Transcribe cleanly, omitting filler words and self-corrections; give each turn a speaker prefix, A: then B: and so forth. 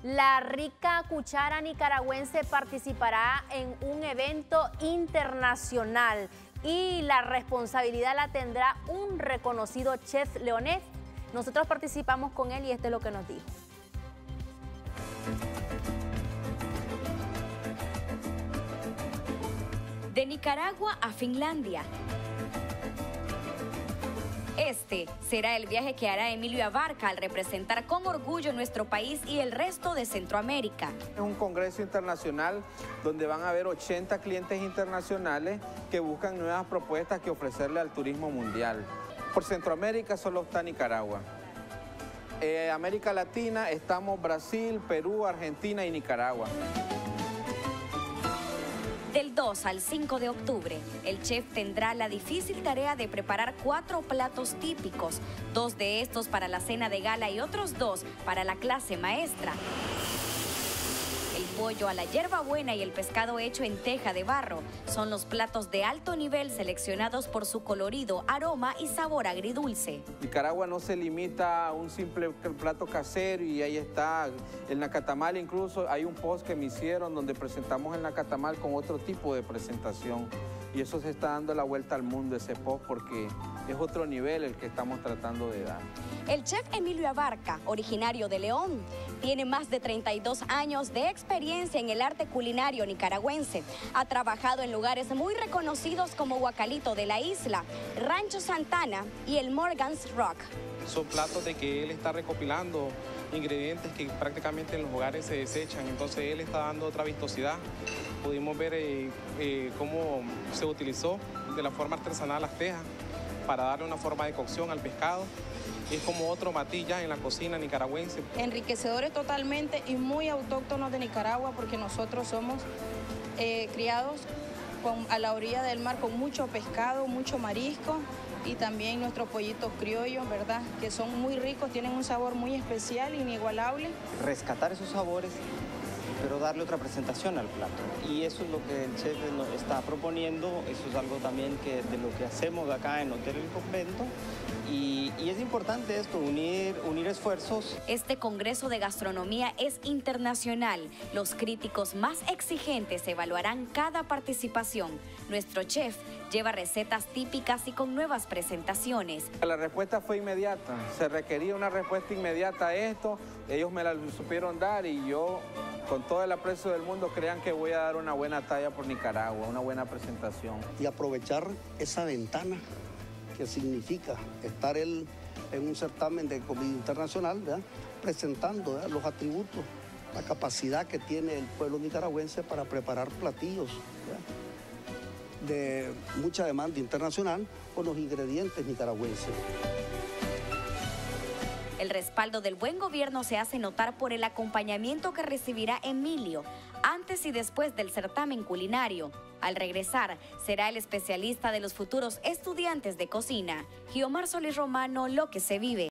A: La rica cuchara nicaragüense participará en un evento internacional y la responsabilidad la tendrá un reconocido chef leonés. Nosotros participamos con él y esto es lo que nos dijo.
B: De Nicaragua a Finlandia. Este será el viaje que hará Emilio Abarca al representar con orgullo nuestro país y el resto de Centroamérica.
C: Es un congreso internacional donde van a haber 80 clientes internacionales que buscan nuevas propuestas que ofrecerle al turismo mundial. Por Centroamérica solo está Nicaragua. América Latina estamos Brasil, Perú, Argentina y Nicaragua.
B: Del 2 al 5 de octubre, el chef tendrá la difícil tarea de preparar 4 platos típicos, 2 de estos para la cena de gala y otros 2 para la clase maestra. El pollo a la hierbabuena y el pescado hecho en teja de barro son los platos de alto nivel seleccionados por su colorido, aroma y sabor agridulce.
C: Nicaragua no se limita a un simple plato casero y ahí está. El nacatamal incluso hay un post que me hicieron donde presentamos el nacatamal con otro tipo de presentación. Y eso se está dando la vuelta al mundo, ese post, porque es otro nivel el que estamos tratando de dar.
B: El chef Emilio Abarca, originario de León, tiene más de 32 años de experiencia en el arte culinario nicaragüense. Ha trabajado en lugares muy reconocidos como Huacalito de la Isla, Rancho Santana y el Morgan's Rock.
D: Son platos de que él está recopilando ingredientes que prácticamente en los hogares se desechan, entonces él está dando otra vistosidad. Pudimos ver cómo se utilizó de la forma artesanal las tejas para darle una forma de cocción al pescado. Es como otro matiz ya en la cocina nicaragüense.
E: Enriquecedores totalmente y muy autóctonos de Nicaragua porque nosotros somos criados a la orilla del mar con mucho pescado, mucho marisco y también nuestros pollitos criollos, ¿verdad? Que son muy ricos, tienen un sabor muy especial, inigualable.
F: Rescatar esos sabores, pero darle otra presentación al plato. Y eso es lo que el chef nos está proponiendo, eso es algo también de lo que hacemos acá en Hotel El Convento. Y es importante esto, unir esfuerzos.
B: Este Congreso de Gastronomía es internacional. Los críticos más exigentes evaluarán cada participación. Nuestro chef lleva recetas típicas y con nuevas presentaciones.
C: La respuesta fue inmediata, se requería una respuesta inmediata a esto, ellos me la supieron dar y yo, con todo el aprecio del mundo, crean que voy a dar una buena talla por Nicaragua, una buena presentación.
G: Y aprovechar esa ventana que significa estar en un certamen de comida internacional, ¿verdad? Presentando, ¿verdad?, los atributos, la capacidad que tiene el pueblo nicaragüense para preparar platillos, ¿verdad?, de mucha demanda internacional con los ingredientes nicaragüenses.
B: El respaldo del buen gobierno se hace notar por el acompañamiento que recibirá Emilio antes y después del certamen culinario. Al regresar, será el especialista de los futuros estudiantes de cocina. Giomar Solís Romano, Lo que se vive.